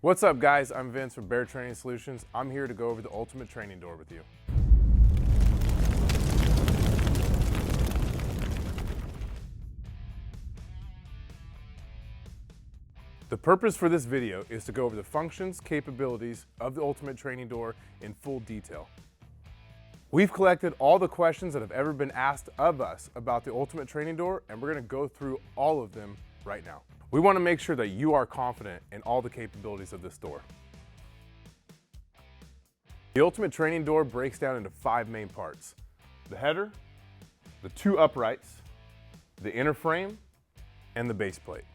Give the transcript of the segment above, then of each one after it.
What's up guys, I'm Vince from Bear Training Solutions. I'm here to go over the ultimate training door with you. The purpose for this video is to go over the functions, capabilities of the ultimate training door in full detail. We've collected all the questions that have ever been asked of us about the ultimate training door, and we're going to go through all of them right now. We want to make sure that you are confident in all the capabilities of this door. The ultimate training door breaks down into 5 main parts: the header, the 2 uprights, the inner frame, and the base plate.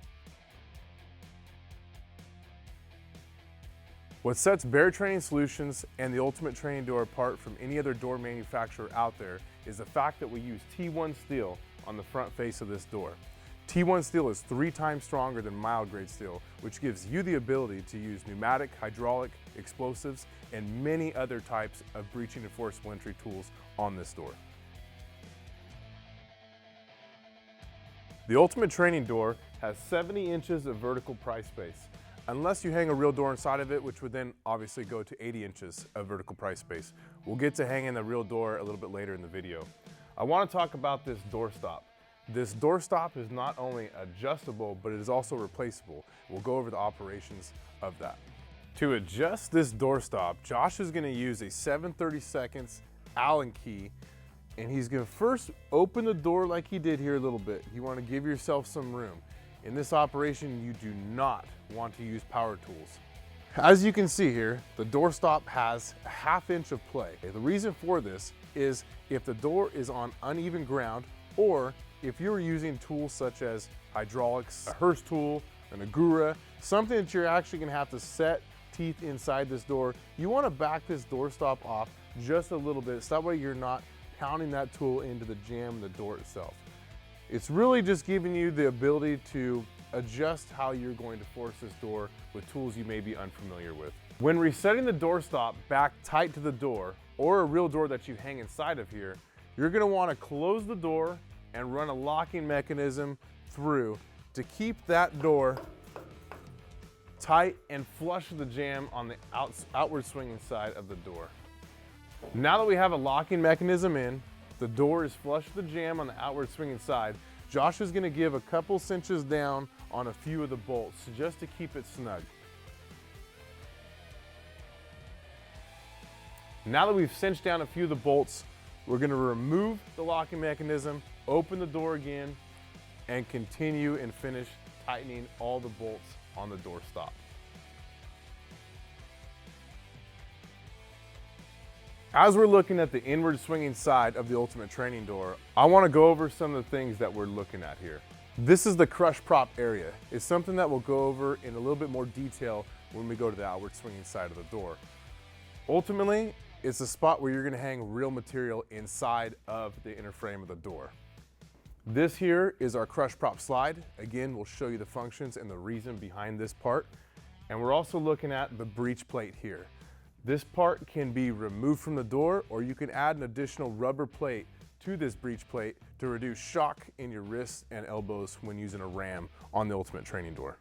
What sets Bear Training Solutions and the ultimate training door apart from any other door manufacturer out there is the fact that we use T1 steel on the front face of this door. T1 steel is 3 times stronger than mild grade steel, which gives you the ability to use pneumatic, hydraulic, explosives, and many other types of breaching and forcible entry tools on this door. The ultimate training door has 70 inches of vertical pry space, unless you hang a real door inside of it, which would then obviously go to 80 inches of vertical pry space. We'll get to hanging the real door a little bit later in the video. I want to talk about this door stop. This door stop is not only adjustable, but it is also replaceable. We'll go over the operations of that. To adjust this door stop, Josh is going to use a 7/32 Allen key, and he's going to first open the door like he did here a little bit. You want to give yourself some room. In this operation, you do not want to use power tools. As you can see here, the door stop has a 1/2 inch of play. The reason for this is if the door is on uneven ground, or if you're using tools such as hydraulics, a Hurst tool, an Agura, something that you're actually going to have to set teeth inside this door, you want to back this door stop off just a little bit, so that way you're not pounding that tool into the jamb of the door itself. It's really just giving you the ability to adjust how you're going to force this door with tools you may be unfamiliar with. When resetting the door stop back tight to the door, or a real door that you hang inside of here, you're going to want to close the door and run a locking mechanism through to keep that door tight and flush with the jamb on the outward swinging side of the door. Now that we have a locking mechanism in, the door is flush with the jamb on the outward swinging side, Josh is going to give a couple cinches down on a few of the bolts just to keep it snug. Now that we've cinched down a few of the bolts, we're going to remove the locking mechanism, open the door again, and continue and finish tightening all the bolts on the door stop. As we're looking at the inward swinging side of the ultimate training door, I want to go over some of the things that we're looking at here. This is the crush prop area. It's something that we'll go over in a little bit more detail when we go to the outward swinging side of the door. Ultimately, it's a spot where you're going to hang real material inside of the inner frame of the door. This here is our crush prop slide. Again, we'll show you the functions and the reason behind this part. And we're also looking at the breech plate here. This part can be removed from the door, or you can add an additional rubber plate to this breech plate to reduce shock in your wrists and elbows when using a ram on the ultimate training door.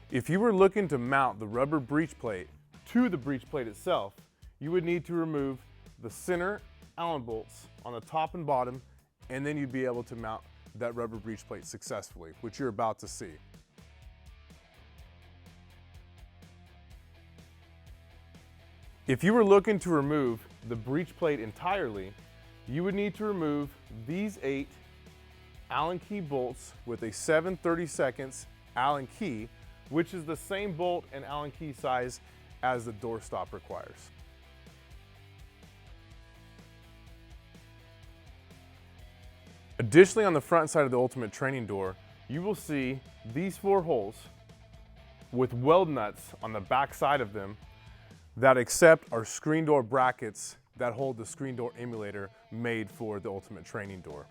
If you were looking to mount the rubber breech plate to the breech plate itself, you would need to remove the center Allen bolts on the top and bottom, and then you'd be able to mount that rubber breech plate successfully, which you're about to see. If you were looking to remove the breech plate entirely, you would need to remove these 8 Allen key bolts with a 7/32 Allen key, which is the same bolt and Allen key size as the door stop requires. Additionally, on the front side of the ultimate training door, you will see these 4 holes with weld nuts on the back side of them that accept our screen door brackets that hold the screen door emulator made for the ultimate training door.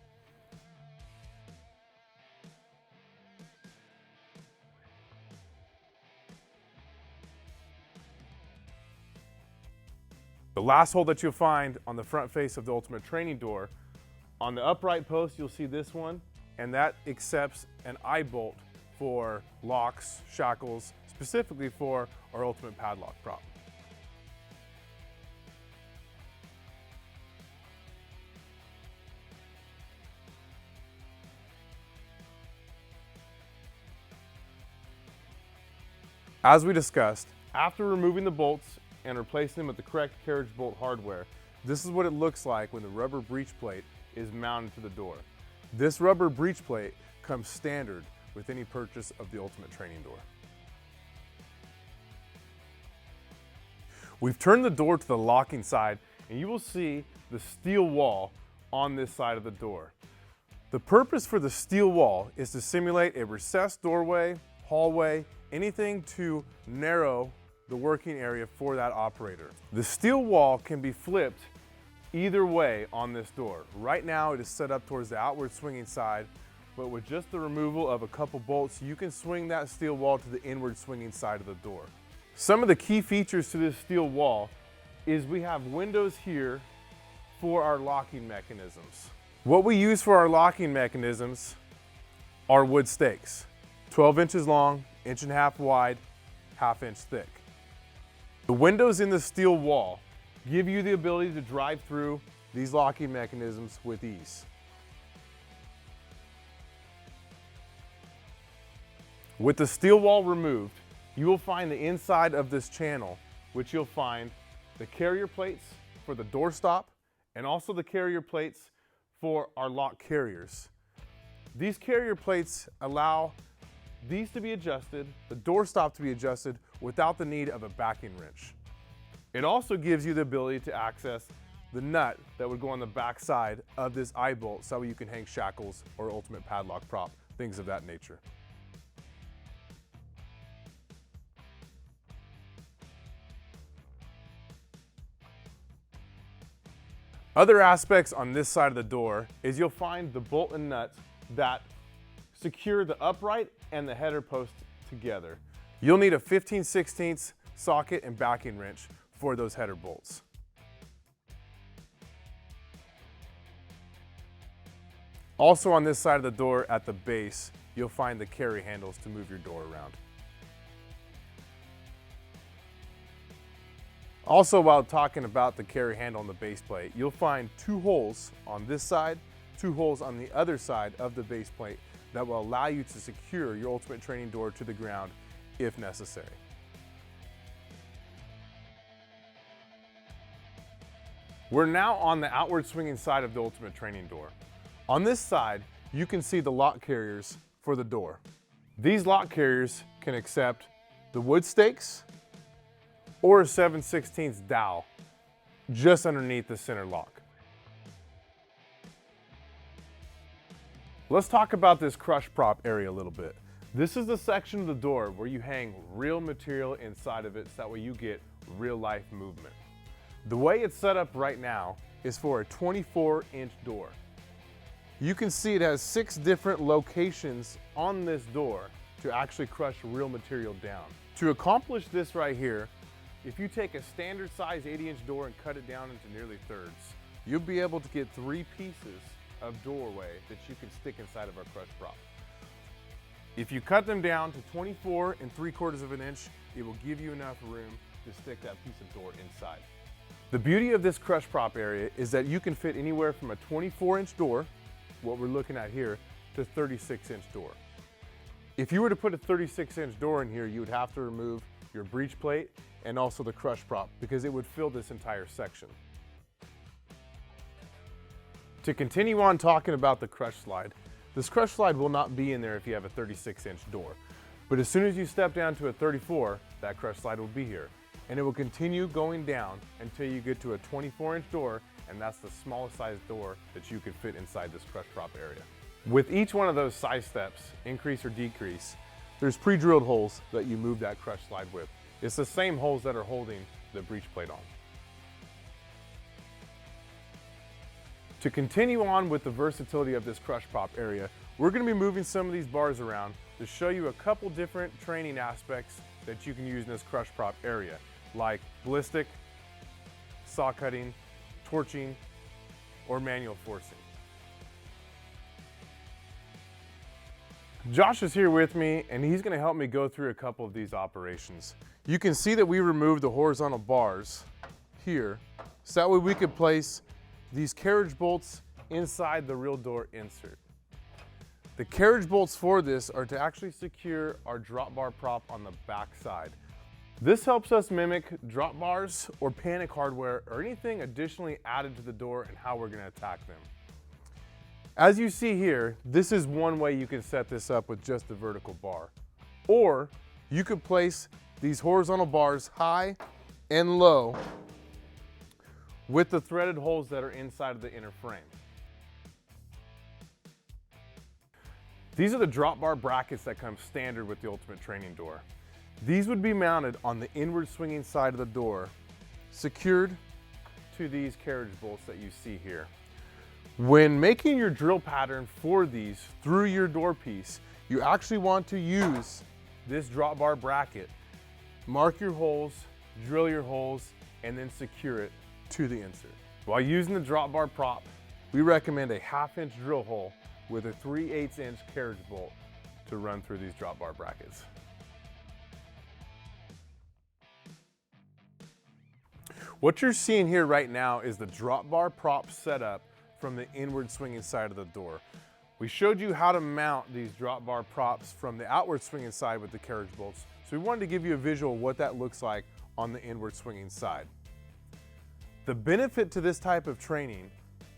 The last hole that you'll find on the front face of the ultimate training door, on the upright post you'll see this one, and that accepts an eye bolt for locks, shackles, specifically for our ultimate padlock prop. As we discussed, after removing the bolts and replacing them with the correct carriage bolt hardware, this is what it looks like when the rubber breech plate is mounted to the door. This rubber breech plate comes standard with any purchase of the Ultimate Training Door. We've turned the door to the locking side, and you will see the steel wall on this side of the door. The purpose for the steel wall is to simulate a recessed doorway, hallway, anything to narrow the working area for that operator. The steel wall can be flipped either way on this door. Right now it is set up towards the outward swinging side, but with just the removal of a couple bolts, you can swing that steel wall to the inward swinging side of the door. Some of the key features to this steel wall is we have windows here for our locking mechanisms. What we use for our locking mechanisms are wood stakes, 12 inches long, 1.5 inches wide, 1/2 inch thick. The windows in the steel wall give you the ability to drive through these locking mechanisms with ease. With the steel wall removed, you will find the inside of this channel, which you'll find the carrier plates for the doorstop and also the carrier plates for our lock carriers. These carrier plates allow these to be adjusted, the doorstop to be adjusted without the need of a backing wrench. It also gives you the ability to access the nut that would go on the back side of this eye bolt so you can hang shackles or ultimate padlock prop, things of that nature. Other aspects on this side of the door is you'll find the bolt and nuts that secure the upright and the header post together. You'll need a 15/16 socket and backing wrench for those header bolts. Also on this side of the door at the base, you'll find the carry handles to move your door around. Also, while talking about the carry handle on the base plate, you'll find 2 holes on this side, 2 holes on the other side of the base plate that will allow you to secure your Ultimate Training Door to the ground if necessary. We're now on the outward swinging side of the Ultimate Training Door. On this side, you can see the lock carriers for the door. These lock carriers can accept the wood stakes or a 7/16 dowel just underneath the center lock. Let's talk about this crush prop area a little bit. This is the section of the door where you hang real material inside of it so that way you get real life movement. The way it's set up right now is for a 24-inch door. You can see it has 6 different locations on this door to actually crush real material down. To accomplish this right here, if you take a standard size 80-inch door and cut it down into nearly thirds, you'll be able to get 3 pieces of doorway that you can stick inside of our crush prop. If you cut them down to 24 3/4 inch, it will give you enough room to stick that piece of door inside. The beauty of this crush prop area is that you can fit anywhere from a 24-inch door, what we're looking at here, to 36-inch door. If you were to put a 36-inch door in here, you would have to remove your breech plate and also the crush prop because it would fill this entire section. To continue on talking about the crush slide, this crush slide will not be in there if you have a 36-inch door. But as soon as you step down to a 34, that crush slide will be here. And it will continue going down until you get to a 24-inch door, and that's the smallest size door that you could fit inside this crush prop area. With each one of those size steps, increase or decrease, there's pre-drilled holes that you move that crush slide with. It's the same holes that are holding the breech plate on. To continue on with the versatility of this crush prop area, we're going to be moving some of these bars around to show you a couple different training aspects that you can use in this crush prop area, like ballistic, saw cutting, torching, or manual forcing. Josh is here with me and he's going to help me go through a couple of these operations. You can see that we removed the horizontal bars here, so that way we could place these carriage bolts inside the rear door insert. The carriage bolts for this are to actually secure our drop bar prop on the back side. This helps us mimic drop bars or panic hardware or anything additionally added to the door and how we're going to attack them. As you see here, this is one way you can set this up with just the vertical bar. Or you could place these horizontal bars high and low with the threaded holes that are inside of the inner frame. These are the drop bar brackets that come standard with the Ultimate Training door. These would be mounted on the inward swinging side of the door, secured to these carriage bolts that you see here. When making your drill pattern for these through your door piece, you actually want to use this drop bar bracket. Mark your holes, drill your holes, and then secure it to the insert. While using the drop bar prop, we recommend a 1/2 inch drill hole with a 3/8 inch carriage bolt to run through these drop bar brackets. What you're seeing here right now is the drop bar prop setup from the inward swinging side of the door. We showed you how to mount these drop bar props from the outward swinging side with the carriage bolts, so we wanted to give you a visual of what that looks like on the inward swinging side. The benefit to this type of training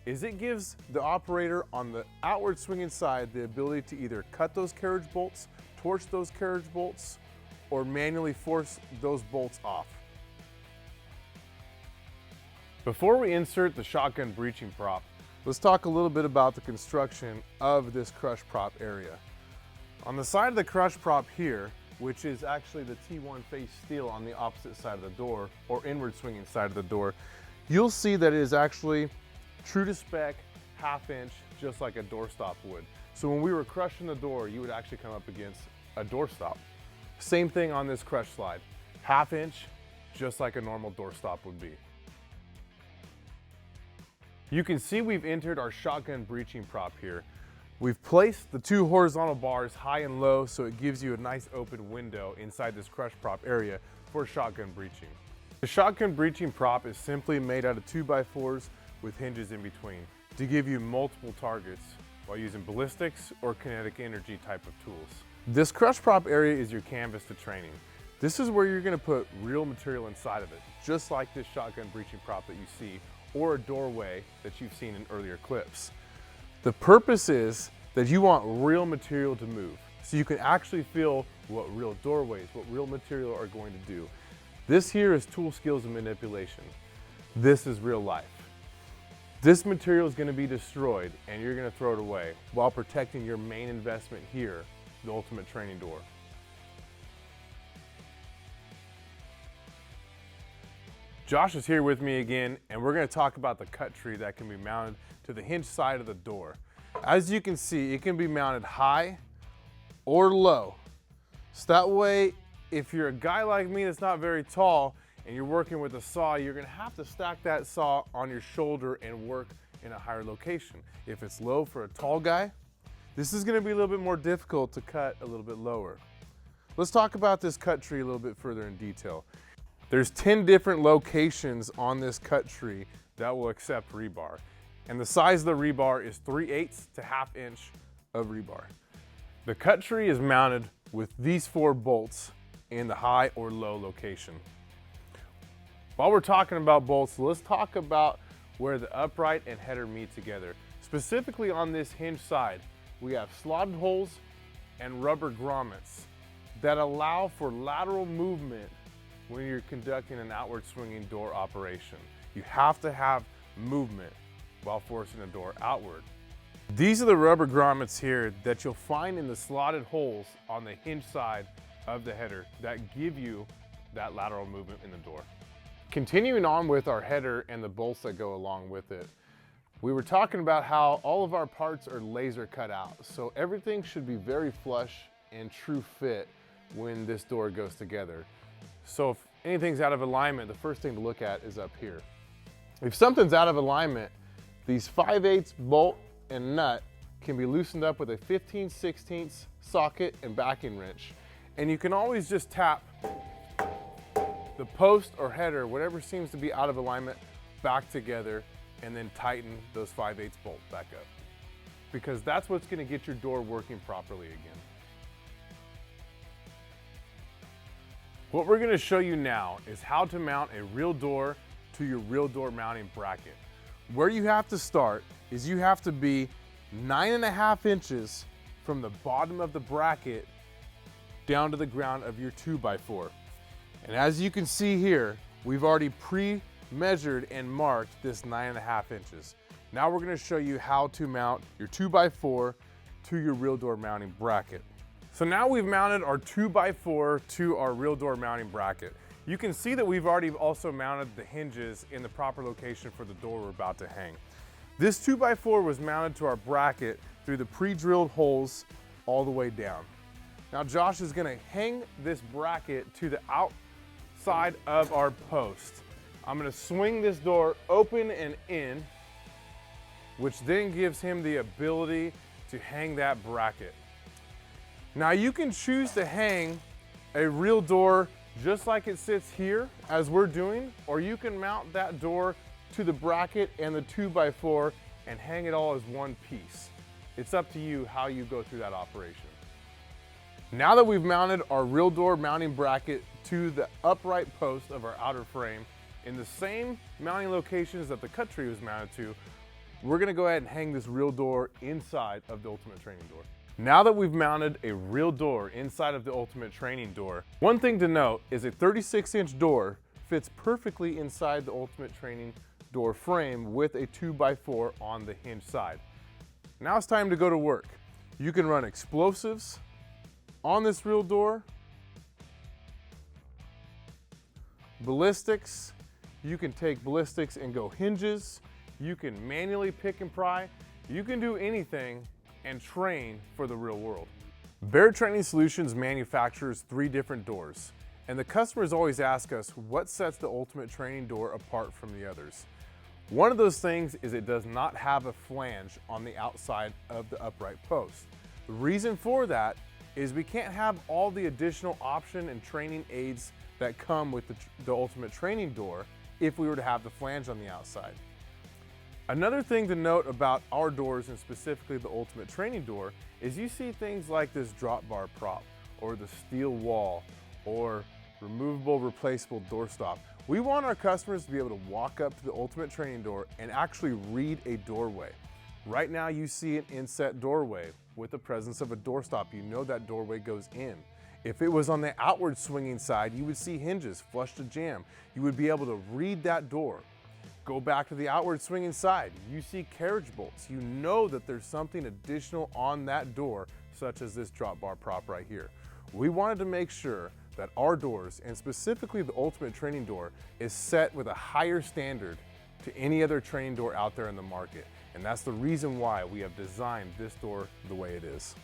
is it gives the operator on the outward swinging side the ability to either cut those carriage bolts, torch those carriage bolts, or manually force those bolts off. Before we insert the shotgun breeching prop, let's talk a little bit about the construction of this crush prop area. On the side of the crush prop here, which is actually the T1 face steel on the opposite side of the door, or inward swinging side of the door, you'll see that it is actually true to spec, 1/2 inch, just like a doorstop would. So when we were crushing the door, you would actually come up against a doorstop. Same thing on this crush slide, 1/2 inch, just like a normal doorstop would be. You can see we've entered our shotgun breeching prop here. We've placed the 2 horizontal bars high and low so it gives you a nice open window inside this crush prop area for shotgun breeching. The shotgun breeching prop is simply made out of 2x4s with hinges in between to give you multiple targets while using ballistics or kinetic energy type of tools. This crush prop area is your canvas to training. This is where you're going to put real material inside of it, just like this shotgun breeching prop that you see, or a doorway that you've seen in earlier clips. The purpose is that you want real material to move, so you can actually feel what real doorways, what real material are going to do. This here is tool skills and manipulation. This is real life. This material is going to be destroyed and you're going to throw it away while protecting your main investment here, the Ultimate Training door. Josh is here with me again, and we're going to talk about the cut tree that can be mounted to the hinge side of the door. As you can see, it can be mounted high or low. So that way, if you're a guy like me that's not very tall and you're working with a saw, you're going to have to stack that saw on your shoulder and work in a higher location. If it's low for a tall guy, this is going to be a little bit more difficult to cut a little bit lower. Let's talk about this cut tree a little bit further in detail. There's 10 different locations on this cut tree that will accept rebar. And the size of the rebar is 3/8 to 1/2 inch of rebar. The cut tree is mounted with these 4 bolts in the high or low location. While we're talking about bolts, let's talk about where the upright and header meet together. Specifically on this hinge side, we have slotted holes and rubber grommets that allow for lateral movement when you're conducting an outward swinging door operation. You have to have movement while forcing the door outward. These are the rubber grommets here that you'll find in the slotted holes on the hinge side of the header that give you that lateral movement in the door. Continuing on with our header and the bolts that go along with it, we were talking about how all of our parts are laser cut out, so everything should be very flush and true fit when this door goes together. So if anything's out of alignment, the first thing to look at is up here. If something's out of alignment, these 5/8 bolt and nut can be loosened up with a 15/16 socket and backing wrench. And you can always just tap the post or header, whatever seems to be out of alignment, back together, and then tighten those 5/8 bolts back up. Because that's what's gonna get your door working properly again. What we're gonna show you now is how to mount a real door to your real door mounting bracket. Where you have to start is you have to be 9.5 inches from the bottom of the bracket down to the ground of your 2x4. And as you can see here, we've already pre-measured and marked this 9.5 inches. Now we're gonna show you how to mount your 2x4 to your real door mounting bracket. So now we've mounted our 2x4 to our real door mounting bracket. You can see that we've already also mounted the hinges in the proper location for the door we're about to hang. This 2x4 was mounted to our bracket through the pre-drilled holes all the way down. Now Josh is gonna hang this bracket to the outside of our post. I'm gonna swing this door open and in, which then gives him the ability to hang that bracket. Now you can choose to hang a real door just like it sits here as we're doing, or you can mount that door to the bracket and the 2x4 and hang it all as one piece. It's up to you how you go through that operation. Now that we've mounted our real door mounting bracket to the upright post of our outer frame in the same mounting locations that the cut tree was mounted to, we're gonna go ahead and hang this real door inside of the Ultimate Training Door. Now that we've mounted a real door inside of the Ultimate Training Door, one thing to note is a 36-inch door fits perfectly inside the Ultimate Training Door frame with a 2x4 on the hinge side. Now it's time to go to work. You can run explosives on this real door, ballistics. You can take ballistics and go hinges. You can manually pick and pry. You can do anything and train for the real world. Bear Training Solutions manufactures 3 different doors, and the customers always ask us what sets the Ultimate Training Door apart from the others. One of those things is it does not have a flange on the outside of the upright post. The reason for that is we can't have all the additional option and training aids that come with the Ultimate Training Door if we were to have the flange on the outside. Another thing to note about our doors, and specifically the Ultimate Training Door, is you see things like this drop bar prop, or the steel wall, or removable replaceable doorstop. We want our customers to be able to walk up to the Ultimate Training Door and actually read a doorway. Right now you see an inset doorway with the presence of a doorstop. You know that doorway goes in. If it was on the outward swinging side, you would see hinges flush to jam. You would be able to read that door. Go back to the outward swinging side, you see carriage bolts. You know that there's something additional on that door, such as this drop bar prop right here. We wanted to make sure that our doors, and specifically the Ultimate Training Door, is set with a higher standard to any other training door out there in the market. And that's the reason why we have designed this door the way it is.